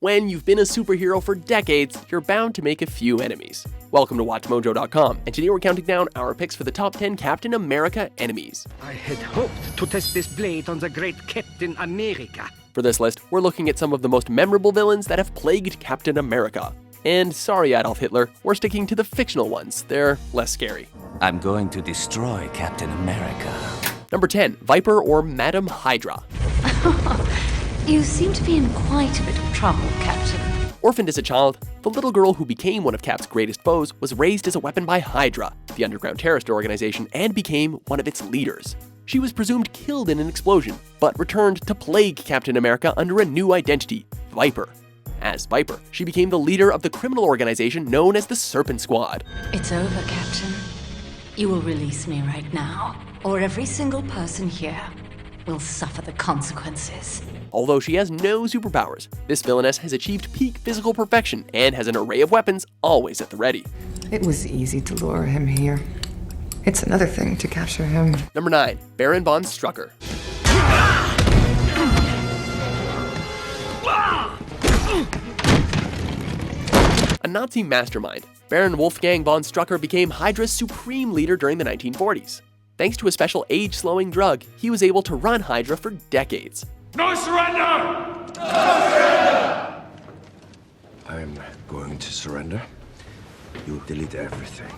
When you've been a superhero for decades, you're bound to make a few enemies. Welcome to WatchMojo.com, and today we're counting down our picks for the top 10 Captain America enemies. I had hoped to test this blade on the great Captain America. For this list, we're looking at some of the most memorable villains that have plagued Captain America. And sorry, Adolf Hitler, we're sticking to the fictional ones. They're less scary. I'm going to destroy Captain America. Number 10, Viper or Madam Hydra. You seem to be in quite a bit of trouble, Captain. Orphaned as a child, the little girl who became one of Cap's greatest foes was raised as a weapon by Hydra, the underground terrorist organization, and became one of its leaders. She was presumed killed in an explosion, but returned to plague Captain America under a new identity, Viper. As Viper, she became the leader of the criminal organization known as the Serpent Squad. It's over, Captain. You will release me right now, or every single person here will suffer the consequences. Although she has no superpowers, this villainess has achieved peak physical perfection and has an array of weapons always at the ready. It was easy to lure him here. It's another thing to capture him. Number 9, Baron von Strucker. A Nazi mastermind, Baron Wolfgang von Strucker became Hydra's supreme leader during the 1940s. Thanks to a special age-slowing drug, he was able to run Hydra for decades. No surrender! No surrender! I'm going to surrender. You delete everything.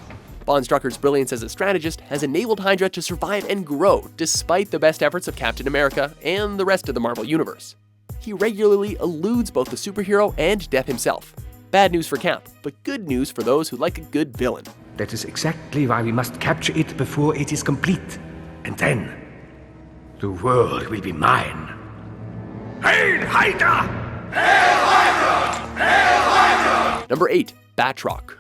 Von Strucker's brilliance as a strategist has enabled Hydra to survive and grow despite the best efforts of Captain America and the rest of the Marvel Universe. He regularly eludes both the superhero and death himself. Bad news for Cap, but good news for those who like a good villain. That is exactly why we must capture it before it is complete. And then, the world will be mine. Hail Hydra! Hail Hydra! Hail Hydra! Number 8, Batroc.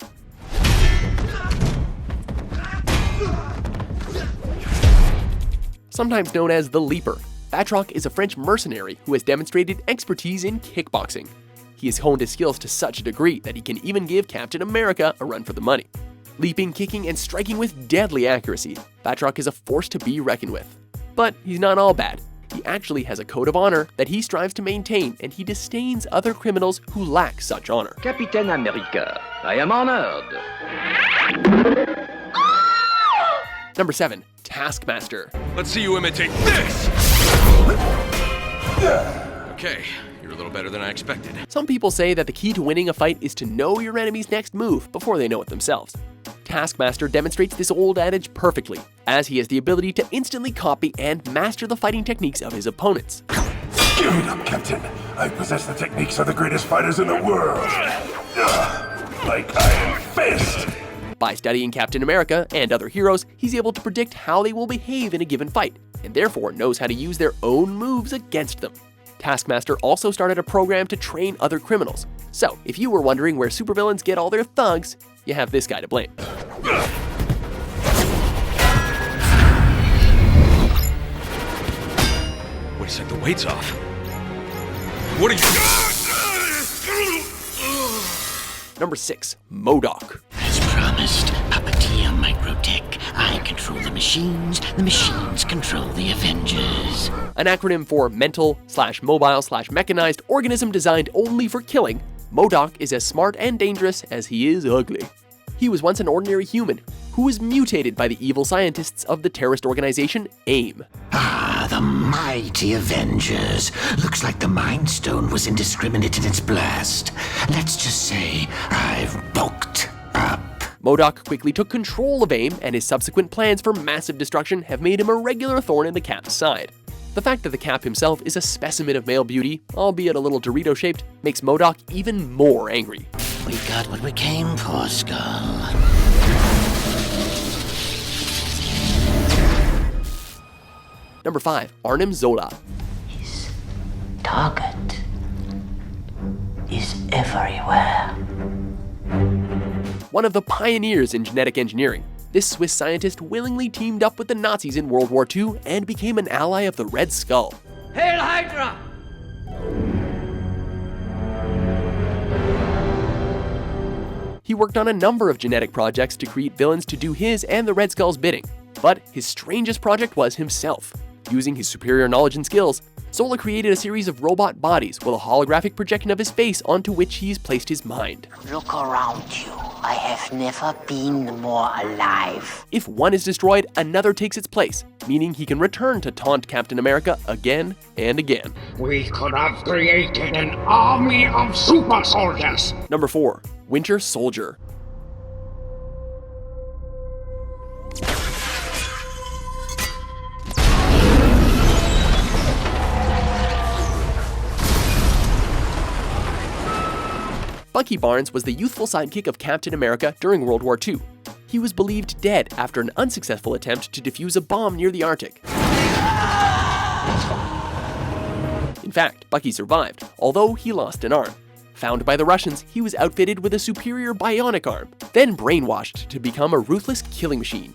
Sometimes known as the Leaper, Batroc is a French mercenary who has demonstrated expertise in kickboxing. He has honed his skills to such a degree that he can even give Captain America a run for the money. Leaping, kicking, and striking with deadly accuracy, Batroc is a force to be reckoned with. But he's not all bad. He actually has a code of honor that he strives to maintain, and he disdains other criminals who lack such honor. Captain America, I am honored. Number 7, Taskmaster. Let's see you imitate this! Okay, you're a little better than I expected. Some people say that the key to winning a fight is to know your enemy's next move before they know it themselves. Taskmaster demonstrates this old adage perfectly, as he has the ability to instantly copy and master the fighting techniques of his opponents. Give it up, Captain. I possess the techniques of the greatest fighters in the world. Like Iron Fist. By studying Captain America and other heroes, he's able to predict how they will behave in a given fight, and therefore knows how to use their own moves against them. Taskmaster also started a program to train other criminals. So, if you were wondering where supervillains get all their thugs, you have this guy to blame. Way to set the weights off. What are you... Number 6, Modok. As promised, puppeteer microtech. I control the machines control the Avengers. An acronym for mental/mobile/mechanized organism designed only for killing, Modok is as smart and dangerous as he is ugly. He was once an ordinary human who was mutated by the evil scientists of the terrorist organization AIM. Ah, the mighty Avengers. Looks like the Mind Stone was indiscriminate in its blast. Let's just say I've bulked up. Modok quickly took control of AIM, and his subsequent plans for massive destruction have made him a regular thorn in the Cap's side. The fact that the Cap himself is a specimen of male beauty, albeit a little Dorito-shaped, makes Modok even more angry. We got what we came for, Skull. Number 5, Arnim Zola. His target is everywhere. One of the pioneers in genetic engineering, this Swiss scientist willingly teamed up with the Nazis in World War II and became an ally of the Red Skull. Hail Hydra! He worked on a number of genetic projects to create villains to do his and the Red Skull's bidding, but his strangest project was himself. Using his superior knowledge and skills, Zola created a series of robot bodies with a holographic projection of his face onto which he's placed his mind. Look around you. I have never been more alive. If one is destroyed, another takes its place, meaning he can return to taunt Captain America again and again. We could have created an army of super soldiers. Number 4. Winter Soldier. Bucky Barnes was the youthful sidekick of Captain America during World War II. He was believed dead after an unsuccessful attempt to defuse a bomb near the Arctic. In fact, Bucky survived, although he lost an arm. Found by the Russians, he was outfitted with a superior bionic arm, then brainwashed to become a ruthless killing machine.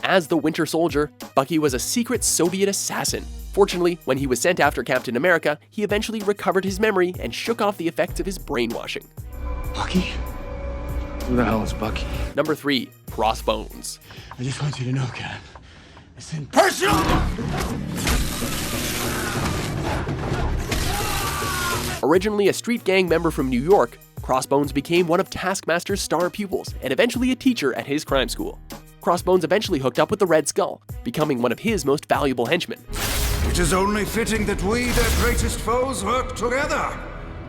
As the Winter Soldier, Bucky was a secret Soviet assassin. Fortunately, when he was sent after Captain America, he eventually recovered his memory and shook off the effects of his brainwashing. Bucky? Who the hell is Bucky? Number 3. Crossbones. I just want you to know, Cap. It's impersonal! Originally a street gang member from New York, Crossbones became one of Taskmaster's star pupils and eventually a teacher at his crime school. Crossbones eventually hooked up with the Red Skull, becoming one of his most valuable henchmen. It is only fitting that we, their greatest foes, work together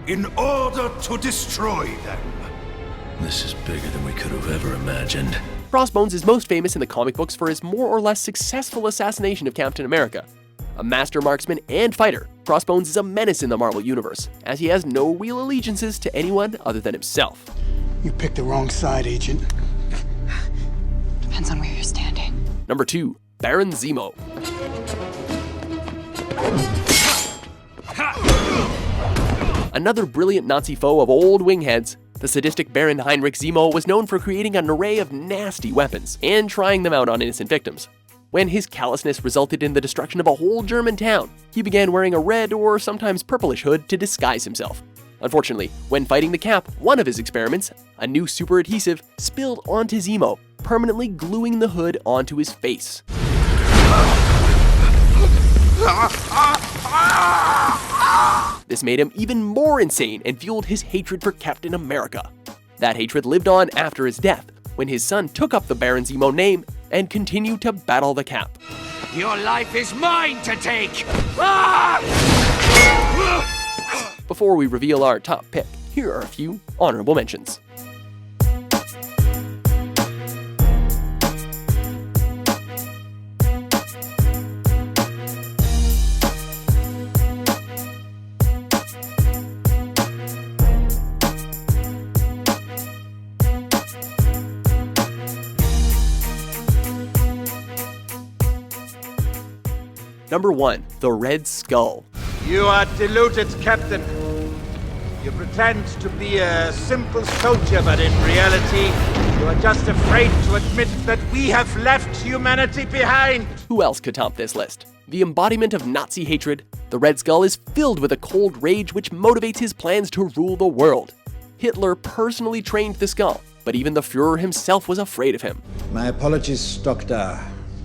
in order to destroy them. This is bigger than we could have ever imagined. Crossbones is most famous in the comic books for his more or less successful assassination of Captain America. A master marksman and fighter, Crossbones is a menace in the Marvel Universe, as he has no real allegiances to anyone other than himself. You picked the wrong side, Agent. Depends on where you're standing. Number 2. Baron Zemo. Another brilliant Nazi foe of old wingheads, the sadistic Baron Heinrich Zemo was known for creating an array of nasty weapons and trying them out on innocent victims. When his callousness resulted in the destruction of a whole German town, he began wearing a red or sometimes purplish hood to disguise himself. Unfortunately, when fighting the Cap, one of his experiments, a new super adhesive, spilled onto Zemo, permanently gluing the hood onto his face. This made him even more insane and fueled his hatred for Captain America. That hatred lived on after his death, when his son took up the Baron Zemo name and continued to battle the Cap. Your life is mine to take! Before we reveal our top pick, here are a few honorable mentions. Number 1. The Red Skull. You are deluded, Captain. You pretend to be a simple soldier, but in reality, you are just afraid to admit that we have left humanity behind. Who else could top this list? The embodiment of Nazi hatred, the Red Skull is filled with a cold rage which motivates his plans to rule the world. Hitler personally trained the Skull, but even the Führer himself was afraid of him. My apologies, Doctor,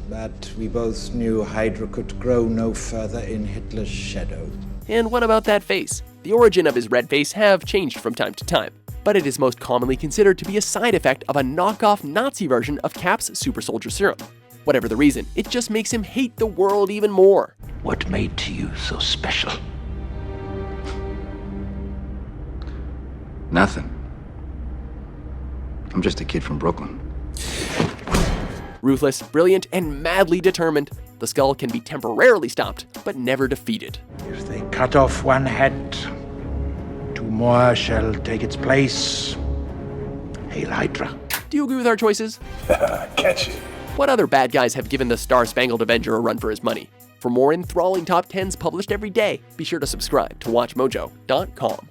but we both knew Hydra could grow no further in Hitler's shadow. And what about that face? The origin of his red face have changed from time to time, but it is most commonly considered to be a side effect of a knockoff Nazi version of Cap's super soldier serum. Whatever the reason, it just makes him hate the world even more. What made you so special? Nothing. I'm just a kid from Brooklyn. Ruthless, brilliant, and madly determined, the Skull can be temporarily stopped, but never defeated. If they cut off one head, two more shall take its place. Hail Hydra. Do you agree with our choices? Catchy. What other bad guys have given the Star-Spangled Avenger a run for his money? For more enthralling top 10s published every day, be sure to subscribe to WatchMojo.com.